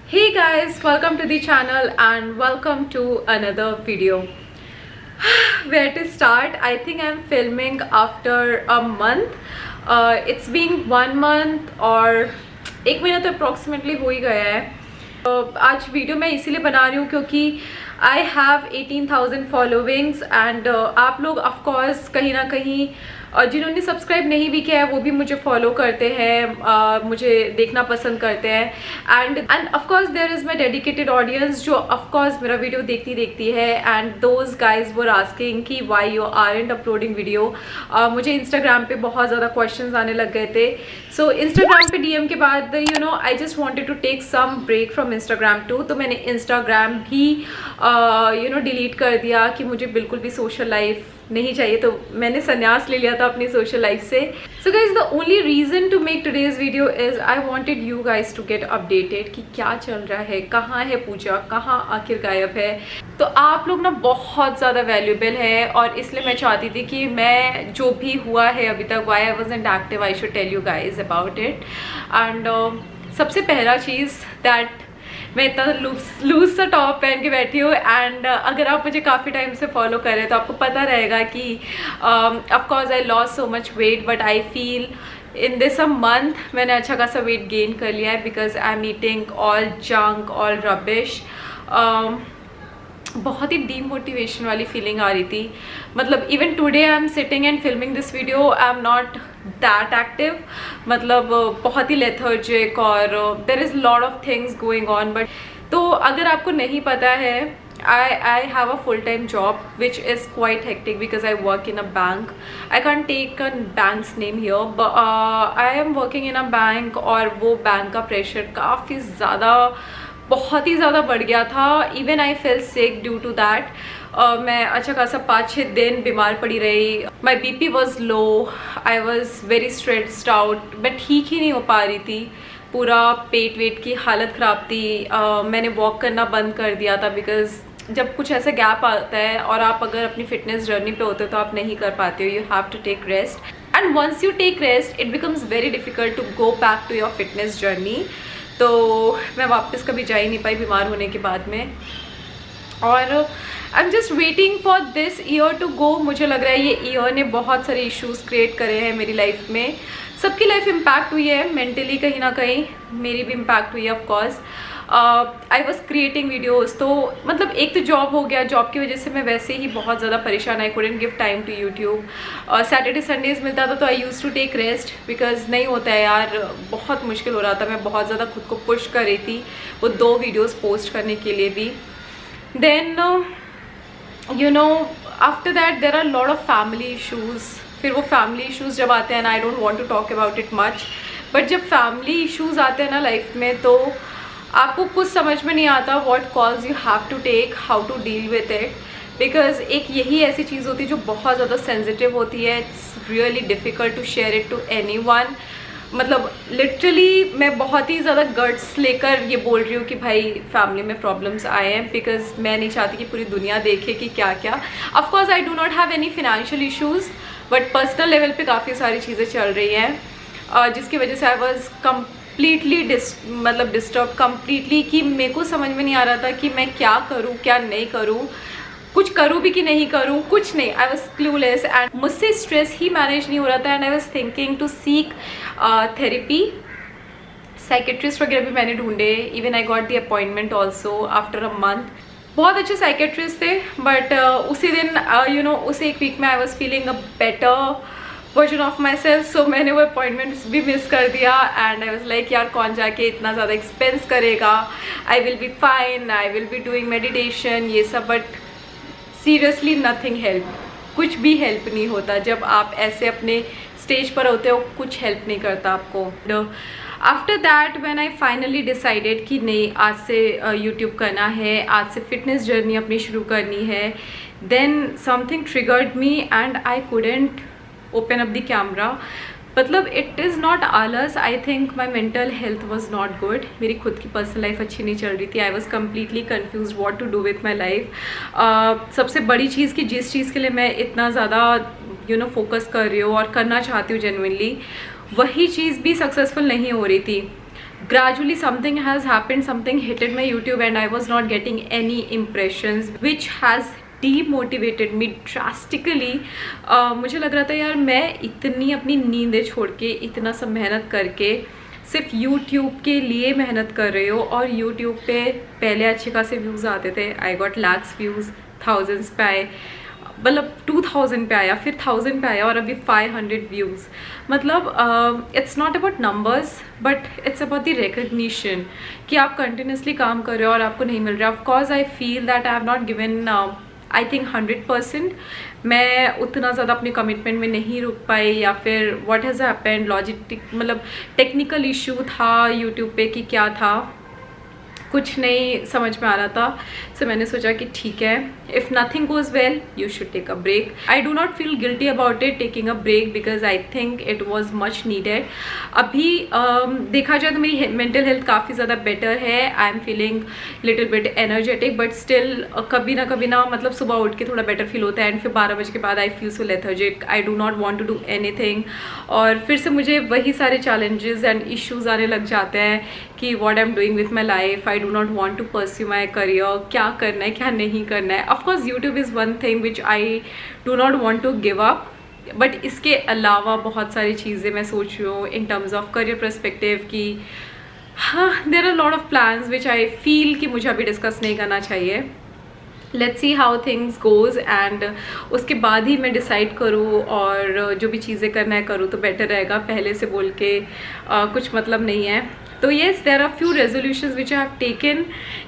Hey guys, welcome to the channel and welcome to another video. Where to start? I think I'm filming after a month. It's been 1 month और 1 महीना तो approximately हो ही गया है. आज video मैं इसीलिए बना रही हूँ क्योंकि I have 18,000 फॉलोविंग्स एंड आप लोग ऑफकोर्स कहीं ना कहीं जिन्होंने सब्सक्राइब नहीं भी किया है वो भी मुझे फॉलो करते हैं, मुझे देखना पसंद करते हैं and of course there is my dedicated audience जो ऑफकोर्स मेरा वीडियो देखती है and those guys were asking कि why you aren't uploading video. मुझे इंस्टाग्राम पे बहुत ज़्यादा क्वेश्चंस आने लग गए थे. सो इंस्टाग्राम पे डीएम के बाद I just wanted to take some break from Instagram too. तो मैंने इंस्टाग्राम भी डिलीट कर दिया कि मुझे बिल्कुल भी सोशल लाइफ नहीं चाहिए. तो मैंने संन्यास ले लिया था अपनी सोशल लाइफ से. So guys the only reason to make today's video is I wanted you guys to get updated कि क्या चल रहा है, कहाँ है पूजा, कहाँ आखिर गायब है. तो आप लोग ना बहुत ज़्यादा वैल्यूएबल है और इसलिए मैं चाहती थी कि मैं जो भी हुआ है अभी तक why I wasn't active I should tell you guys about it. And सबसे पहला चीज़ दैट मैं इतना लूज सा टॉप पहन के बैठी हूँ एंड अगर आप मुझे काफ़ी टाइम से फॉलो करें तो आपको पता रहेगा कि of course I lost so much weight but I feel in this a month मैंने अच्छा खासा वेट गेन कर लिया है because I am eating all junk all rubbish. बहुत ही डीमोटिवेशन वाली फीलिंग आ रही थी. मतलब even today I am sitting and filming this video I am not that active. मतलब बहुत ही लेथर्जिक और there is lot of things going on. But तो अगर आपको नहीं पता है I have a full-time job which is quite hectic because I work in a bank. I can't take a bank's name here but I am working in a bank और वो bank का pressure काफ़ी ज़्यादा बहुत ही ज़्यादा बढ़ गया था. Even I fell sick due to that. मैं अच्छा खासा 5-6 दिन बीमार पड़ी रही. My BP was low, I was very stressed out. मैं ठीक ही नहीं हो पा रही थी. पूरा पेट वेट की हालत ख़राब थी. मैंने वॉक करना बंद कर दिया था बिकॉज जब कुछ ऐसा गैप आता है और आप अगर अपनी फिटनेस जर्नी पे होते हो तो आप नहीं कर पाते हो. You have to take rest and once you take rest it becomes very difficult to go back to your fitness journey. तो मैं वापस कभी जा ही नहीं पाई बीमार होने के बाद में. और I am just waiting for this year to go. मुझे लग रहा है ये ईयर ने बहुत सारे इश्यूज़ क्रिएट करे हैं मेरी लाइफ में. सबकी लाइफ इम्पैक्ट हुई है मेंटली कहीं ना कहीं. मेरी भी इम्पैक्ट हुई है of course. I was creating videos. तो मतलब एक तो जॉब हो गया. जॉब की वजह से मैं वैसे ही बहुत ज़्यादा परेशान. I couldn't give time to YouTube. Saturday Sundays मिलता था तो I used to take rest because नहीं होता है यार. बहुत मुश्किल हो रहा था. मैं बहुत ज़्यादा खुद को पुश कर रही थी वो 2 वीडियोज़ पोस्ट करने के लिए भी. Then after that there are lot of family issues. फिर वो फैमिली इशूज़ जब आते हैं ना I don't want to talk about it much. But जब फैमिली इशूज़ आते हैं ना लाइफ में तो आपको कुछ समझ में नहीं आता what calls you have to take, how to deal with it. Because एक यही ऐसी चीज़ होती है जो बहुत ज़्यादा सेंसिटिव होती है. It's really difficult to share it to anyone. मतलब लिटरली मैं बहुत ही ज़्यादा गट्स लेकर ये बोल रही हूँ कि भाई फैमिली में प्रॉब्लम्स आए हैं बिकॉज मैं नहीं चाहती कि पूरी दुनिया देखे कि क्या क्या. Of course I do not have any financial issues but personal level पे काफ़ी सारी चीज़ें चल रही हैं जिसकी वजह से आई वॉज कम्प्लीटली डिस्टर्ब कम्प्लीटली कि मेरे को समझ में नहीं आ रहा था कि मैं क्या करूँ क्या नहीं करूँ, कुछ करूँ भी कि नहीं करूँ, कुछ नहीं. आई वॉज क्लूलेस एंड मुझसे स्ट्रेस ही मैनेज नहीं हो रहा था. And I was thinking to seek therapy. Psychiatrist वगैरह भी मैंने ढूंढे. Even I got the appointment also after a month. बहुत अच्छे साइकेट्रिस्ट थे बट उसी दिन उस एक वीक में I was feeling a better version of myself. So मैंने वो अपॉइंटमेंट्स भी मिस कर दिया एंड आई वाज लाइक यार कौन जाके इतना ज़्यादा एक्सपेंस करेगा. I will be fine, I will be doing meditation ये सब. But seriously nothing help. कुछ भी हेल्प नहीं होता जब आप ऐसे अपने स्टेज पर होते हो. कुछ हेल्प नहीं करता आपको. After that when I finally decided कि नहीं आज से यूट्यूब करना है, आज से फिटनेस जर्नी अपनी शुरू करनी है, then something triggered me and I couldn't open up the camera. मतलब इट इज़ नॉट आलस. I think my mental health was not good. मेरी खुद की पर्सनल लाइफ अच्छी नहीं चल रही थी. I was completely confuse what to do with my life. सबसे बड़ी चीज़ कि जिस चीज़ के लिए मैं इतना ज़्यादा फोकस कर रही हूँ और करना चाहती हूँ जेन्युइनली, वही चीज़ भी सक्सेसफुल नहीं हो रही थी. gradually something has happened, something hit my YouTube and I was not getting any impressions, which has demotivated me drastically. मुझे लग रहा था यार मैं इतनी अपनी नींदें छोड़ के, इतना सब मेहनत करके सिर्फ YouTube के लिए मेहनत कर रही हो, और YouTube पे पहले अच्छे खासे व्यूज़ आते थे, I got lakhs views, thousands पे आए, मतलब 2000 पे आया, फिर 1000 पे आया, और अभी 500 व्यूज़. मतलब it's not about numbers but it's about the recognition कि आप कंटिन्यूसली काम कर रहे हो और आपको नहीं मिल रहा. Of course I feel that I have not given I think 100%. मैं उतना ज़्यादा अपने कमिटमेंट में नहीं रुक पाई, या फिर व्हाट हैज़ हैपेंड, लॉजिस्टिक मतलब टेक्निकल इशू था यूट्यूब पे कि क्या था, कुछ नहीं समझ में आ रहा था. सो मैंने सोचा कि ठीक है, if nothing goes well you should take a break. I do not feel guilty about it taking a break because I think it was much needed. अभी देखा जाए तो मेरी मेंटल हेल्थ काफ़ी ज़्यादा बेटर है. I am feeling little bit energetic, but still कभी ना मतलब सुबह उठ के थोड़ा बेटर फील होता है, एंड फिर 12 बजे के बाद I feel so lethargic, I do not want to do anything. और फिर से मुझे वही सारे चैलेंजेस एंड इश्यूज़ आने लग जाते हैं कि what I am doing with my life. I do not want to pursue my career, क्या करना है क्या नहीं करना है. Of course YouTube is one thing which I do not want to give up, but इसके अलावा बहुत सारी चीज़ें मैं सोच रही हूँ in terms of career perspective कि हाँ, there are lot of plans which I feel कि मुझे अभी डिस्कस नहीं करना चाहिए. Let's see how things goes, and उसके बाद ही मैं डिसाइड करूँ, और जो भी चीज़ें करना है करूँ तो बेटर रहेगा. पहले से बोल के कुछ मतलब नहीं है. तो yes, there are few resolutions which I have taken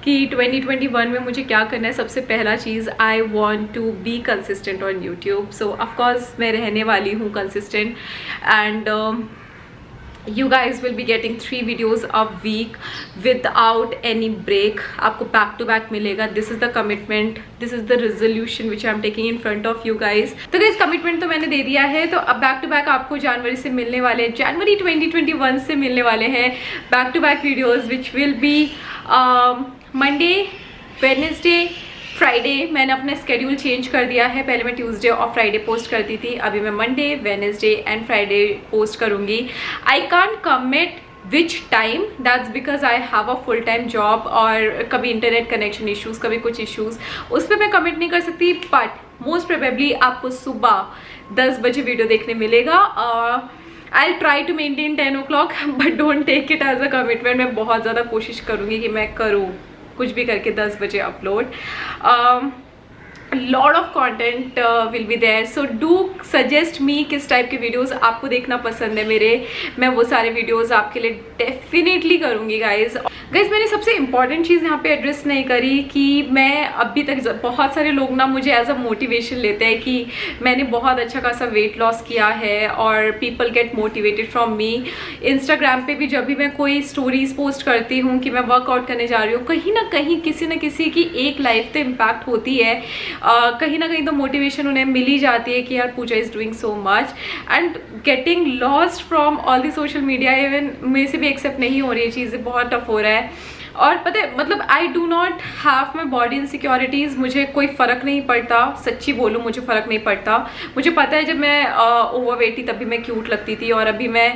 कि 2021 में मुझे क्या करना है. सबसे पहला चीज़, I want to be consistent on YouTube. So of course मैं रहने वाली हूँ consistent, and you guys will be getting 3 videos a week without any break. आपको back to back मिलेगा. This is the commitment, this is the resolution which I am taking in front of you guys. तो guys, commitment तो मैंने दे दिया है, तो अब back to back आपको जनवरी से मिलने वाले, जनवरी 2021 से मिलने वाले हैं back to back videos which will be Monday, Wednesday, Friday. मैंने अपना स्केड्यूल चेंज कर दिया है. पहले मैं ट्यूसडे और फ्राइडे पोस्ट करती थी, अभी मैं Monday, Wednesday and Friday post करूँगी. I can't commit which time, that's because I have a full time job, और कभी इंटरनेट कनेक्शन इश्यूज़, कभी कुछ इश्यूज़, उस पर मैं कमिट नहीं कर सकती. बट मोस्ट प्रोबेबली आपको सुबह 10 बजे वीडियो देखने मिलेगा. I'll try to maintain 10 o'clock, but don't take it as a commitment. मैं बहुत ज़्यादा कोशिश करूँगी कि मैं करूँ कुछ भी करके 10 बजे upload. Lot of content will be there, so do suggest me किस टाइप के वीडियोज़ आपको देखना पसंद है मेरे. मैं वो सारे वीडियोज़ आपके लिए डेफिनेटली करूँगी गाइज. मैंने सबसे इंपॉर्टेंट चीज़ यहाँ पे एड्रेस नहीं करी कि मैं अभी तक, बहुत सारे लोग ना मुझे एज अ मोटिवेशन लेते हैं कि मैंने बहुत अच्छा खासा वेट लॉस किया है, और people get motivated from me. Instagram पे भी जब भी मैं कोई स्टोरीज पोस्ट करती हूँ कि मैं वर्कआउट करने जा रही हूँ, कहीं ना कहीं किसी न किसी की एक लाइफ पे इम्पैक्ट होती है. कहीं ना कहीं तो मोटिवेशन उन्हें मिल ही जाती है कि यार Pooja is doing so much, and getting lost from all the social media. Even मेरे से भी एक्सेप्ट नहीं हो रही है चीज़ें, बहुत टफ हो रहा है. और पता है, मतलब आई do not have my body insecurities. मुझे कोई फ़र्क नहीं पड़ता, सच्ची बोलूँ मुझे फ़र्क नहीं पड़ता. मुझे पता है जब मैं ओवरवेट थी तभी मैं क्यूट लगती थी, और अभी मैं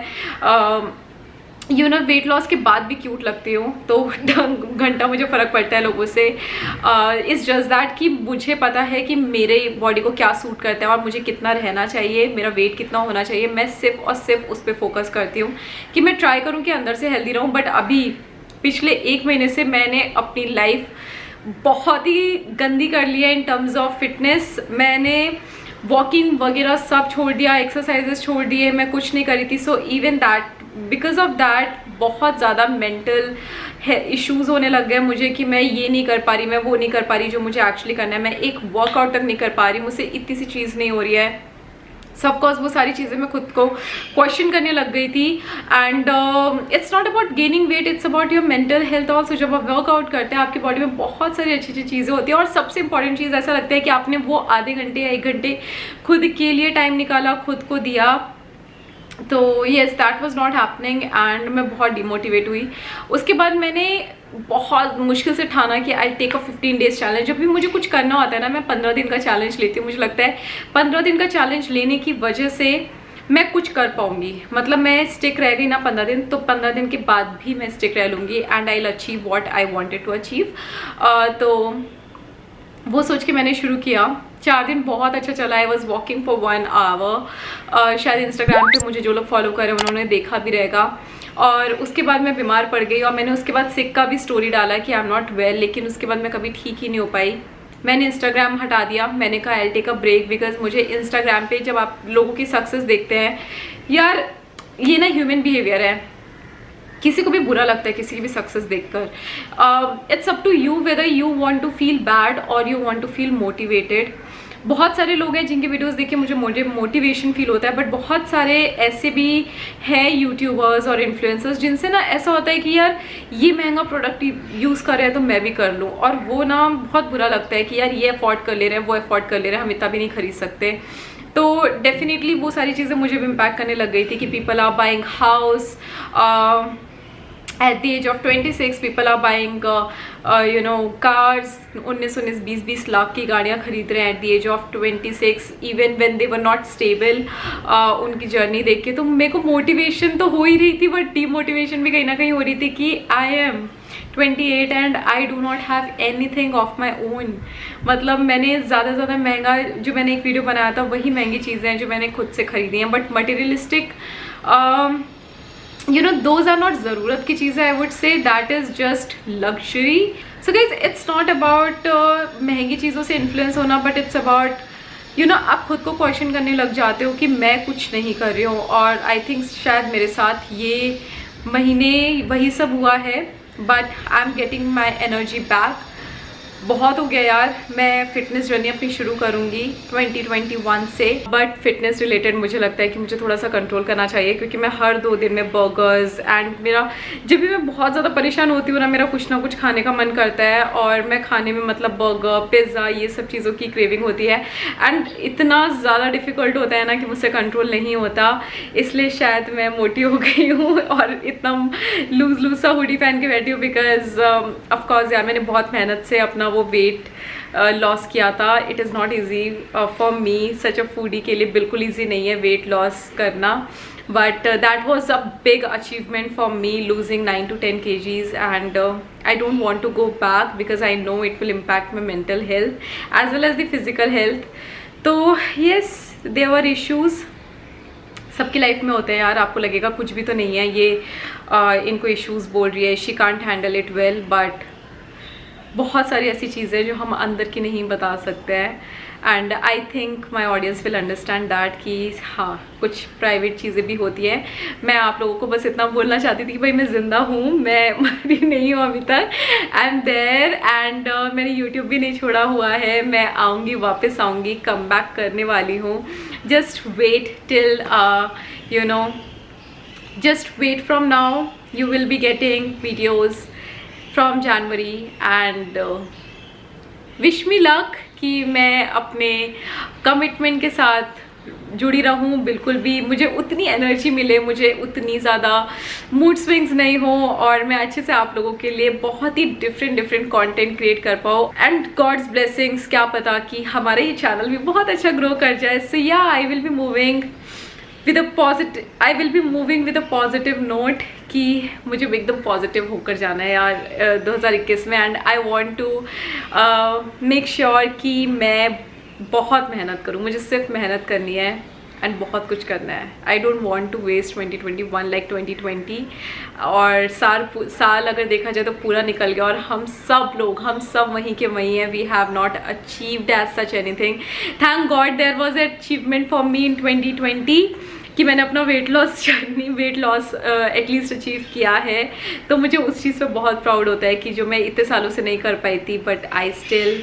वेट लॉस के बाद भी क्यूट लगती हूँ, तो घंटा मुझे फ़र्क पड़ता है लोगों से. इट्स जस्ट दैट कि मुझे पता है कि मेरे बॉडी को क्या सूट करता है और मुझे कितना रहना चाहिए, मेरा वेट कितना होना चाहिए. मैं सिर्फ और सिर्फ उस पर फोकस करती हूँ कि मैं ट्राई करूँ कि अंदर से हेल्दी रहूँ. बट अभी पिछले 1 महीने से मैंने अपनी लाइफ बहुत ही गंदी कर लिया इन टर्म्स ऑफ फिटनेस. मैंने वॉकिंग वगैरह सब छोड़ दिया, एक्सरसाइजेस छोड़ दिए, मैं कुछ नहीं करी थी. So even that, because of that बहुत ज़्यादा मेंटल इश्यूज़ होने लग गए मुझे कि मैं ये नहीं कर पा रही, मैं वो नहीं कर पा रही जो मुझे एक्चुअली करना है. मैं एक वर्कआउट तक नहीं कर पा रही, मुझसे इतनी सी चीज़ नहीं हो रही है. सबकोर्स वो सारी चीज़ें मैं खुद को क्वेश्चन करने लग गई थी. And it's not about gaining weight, it's about your mental health also. जब आप वर्कआउट करते हैं आपकी बॉडी में बहुत सारी अच्छी अच्छी चीज़ें होती हैं, और सबसे इंपॉर्टेंट चीज़ ऐसा लगता है कि आपने वो आधे घंटे या 1 घंटे खुद के लिए टाइम निकाला, खुद को दिया. तो yes, that was not happening, and मैं बहुत डिमोटिवेट हुई. उसके बाद मैंने बहुत मुश्किल से ठाना कि I take a 15 days challenge. जब भी मुझे कुछ करना होता है ना, मैं 15 दिन का चैलेंज लेती हूँ. मुझे लगता है 15 दिन का चैलेंज लेने की वजह से मैं कुछ कर पाऊंगी, मतलब मैं स्टिक रह गई ना 15 दिन, तो 15 दिन के बाद भी मैं स्टिक रह लूँगी and I will achieve what I wanted to achieve. तो वो सोच के मैंने शुरू किया। 4 दिन बहुत अच्छा चला। I was walking for 1 hour. शायद इंस्टाग्राम पे मुझे जो लोग फॉलो करें उन्होंने देखा भी रहेगा। और उसके बाद मैं बीमार पड़ गई और मैंने उसके बाद सिक का भी स्टोरी डाला कि आई एम नॉट वेल, लेकिन उसके बाद मैं कभी ठीक ही नहीं हो पाई। मैंने इंस्टाग्राम हटा दिया। मैंने कहा I will take a break, because मुझे इंस्टाग्राम पे जब आप लोगों की सक्सेस देखते हैं, यार ये ना ह्यूमन बिहेवियर है, किसी को भी बुरा लगता है किसी की भी सक्सेस देखकर। It's up to you whether you want to feel bad और you want to feel motivated. बहुत सारे लोग हैं जिनके वीडियोस देख के मुझे मोटिवेशन फील होता है, बट बहुत सारे ऐसे भी हैं यूट्यूबर्स और इन्फ्लुएंसर्स जिनसे ना ऐसा होता है कि यार ये महंगा प्रोडक्ट यूज़ कर रहे हैं तो मैं भी कर लूँ, और वो ना बहुत बुरा लगता है कि यार ये अफोर्ड कर ले रहे हैं, वो अफोर्ड कर ले रहे हैं, हम इतना भी नहीं खरीद सकते। तो डेफिनेटली वो सारी चीज़ें मुझे भी इम्पैक्ट करने लग गई थी कि people are buying house at the age of 26, people are buying cars, 19 20 lakh की गाड़ियाँ खरीद रहे हैं at the age of 26, even when they were not stable। उनकी जर्नी देख के तो मेरे को मोटिवेशन तो हो ही रही थी, बट डीमोटिवेशन भी कहीं ना कहीं हो रही थी कि I am 28 and I do not have anything of my own. मतलब मैंने ज़्यादा से ज़्यादा महंगा, जो मैंने एक वीडियो बनाया था वही महंगी चीज़ें हैं जो मैंने खुद से खरीदी हैं, but materialistic those are not ज़रूरत की चीज़ें। I would say that is just luxury. So guys, it's not about महंगी चीज़ों से इन्फ्लुएंस होना, but it's about आप खुद को क्वेश्चन करने लग जाते हो कि मैं कुछ नहीं कर रही हूँ। और आई थिंक शायद मेरे साथ ये महीने वही सब हुआ है, but I am getting my energy back. बहुत हो गया यार, मैं फिटनेस जर्नी अपनी शुरू करूँगी 2021 से, बट फिटनेस रिलेटेड मुझे लगता है कि मुझे थोड़ा सा कंट्रोल करना चाहिए, क्योंकि मैं हर 2 दिन में बर्गर्स एंड मेरा जब भी मैं बहुत ज़्यादा परेशान होती हूँ ना, मेरा कुछ ना कुछ खाने का मन करता है, और मैं खाने में मतलब बर्गर, पिज़्ज़ा, ये सब चीज़ों की क्रेविंग होती है, एंड इतना ज़्यादा डिफ़िकल्ट होता है ना कि मुझसे कंट्रोल नहीं होता। इसलिए शायद मैं मोटी हो गई हूँ और इतना लूज़ सा हुडी पहन के बैठी हूँ, बिकॉज ऑफकोर्स यार मैंने बहुत मेहनत से अपना वो वेट लॉस किया था। It is not easy for me, such a foodie के लिए बिल्कुल ईजी नहीं है वेट लॉस करना, but that was a big achievement for me, losing 9 to 10 kgs, and I don't want to go back because I know it will impact my mental health as well as the physical health. तो yes, there were issues, सबकी life में होते हैं यार। आपको लगेगा कुछ भी तो नहीं है, ये इनको इश्यूज़ बोल रही है, she can't handle it well, but बहुत सारी ऐसी चीज़ें जो हम अंदर की नहीं बता सकते हैं, and I think my audience will understand that कि हाँ कुछ प्राइवेट चीज़ें भी होती हैं। मैं आप लोगों को बस इतना बोलना चाहती थी कि भाई मैं ज़िंदा हूँ, मैं मरी नहीं हूँ अभी तक, आई एम देयर, एंड मैंने यूट्यूब भी नहीं छोड़ा हुआ है। मैं आऊँगी, वापस आऊँगी, कम बैक करने वाली हूँ। Just wait till just wait from now, you will be getting videos from January, and wish me luck कि मैं अपने कमिटमेंट के साथ जुड़ी रहूँ, बिल्कुल भी मुझे उतनी एनर्जी मिले, मुझे उतनी ज़्यादा मूड स्विंग्स नहीं हो, और मैं अच्छे से आप लोगों के लिए बहुत ही डिफरेंट कंटेंट क्रिएट कर पाऊँ, एंड गॉड्स ब्लेसिंग्स, क्या पता कि हमारा ये चैनल भी बहुत अच्छा ग्रो कर जाए। सो या I will be moving with a positive note कि मुझे एकदम पॉजिटिव होकर जाना है यार 2021 में, and I want to make sure कि मैं बहुत मेहनत करूँ। मुझे सिर्फ मेहनत करनी है एंड बहुत कुछ करना है। I don't want to waste 2021 like 2020, और साल अगर देखा जाए तो पूरा निकल गया, और हम सब वहीं के वहीं हैं। We have not achieved as such anything. Thank God there was a achievement for me in 2020 कि मैंने अपना वेट लॉस एटलीस्ट अचीव किया है, तो मुझे उस चीज़ पे बहुत प्राउड होता है कि जो मैं इतने सालों से नहीं कर पाई थी, but I still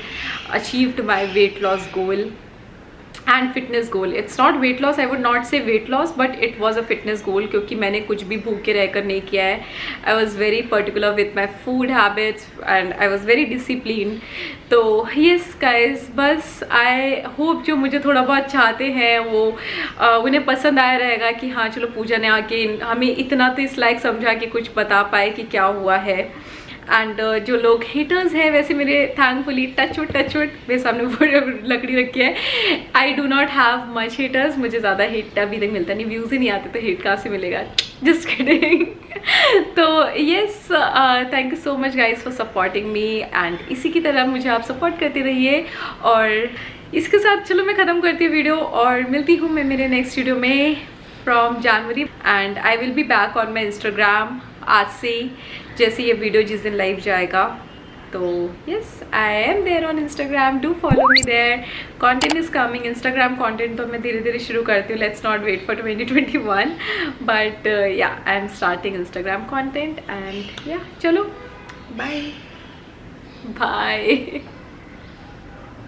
achieved my weight loss goal and fitness goal. It's not weight loss, I would not say weight loss, but it was a fitness goal, क्योंकि मैंने कुछ भी भूखे रहकर नहीं किया है। I was very particular with my food habits and I was very discipline. तो येस गाइज, बस आई होप जो मुझे थोड़ा बहुत चाहते हैं वो उन्हें पसंद आया रहेगा कि हाँ चलो पूजा ने आके हमें इतना तो इस लायक समझा कि कुछ बता पाए कि क्या हुआ है। एंड जो लोग हेटर्स हैं, वैसे मेरे थैंकफुली टचवुड मेरे सामने वो लकड़ी रखी है, आई do not have much haters. मुझे ज़्यादा हेट अभी तक मिलता नहीं, व्यूज़ ही नहीं आते तो हेट कहाँ से मिलेगा, जस्ट किडिंग। तो yes, thank you so much guys for supporting me, and इसी की तरह मुझे आप सपोर्ट करते रहिए। और इसके साथ चलो मैं ख़त्म करती हूँ वीडियो, और मिलती हूँ मैं मेरे नेक्स्ट वीडियो में from January, and I will be back on my Instagram आज से, जैसे ये वीडियो जिस दिन लाइव जाएगा। तो yes, I am there on Instagram, do follow me there, content is coming. Instagram content तो मैं धीरे धीरे शुरू करती हूँ, let's not wait for 2021, but yeah I am starting Instagram content, and yeah चलो बाय बाय।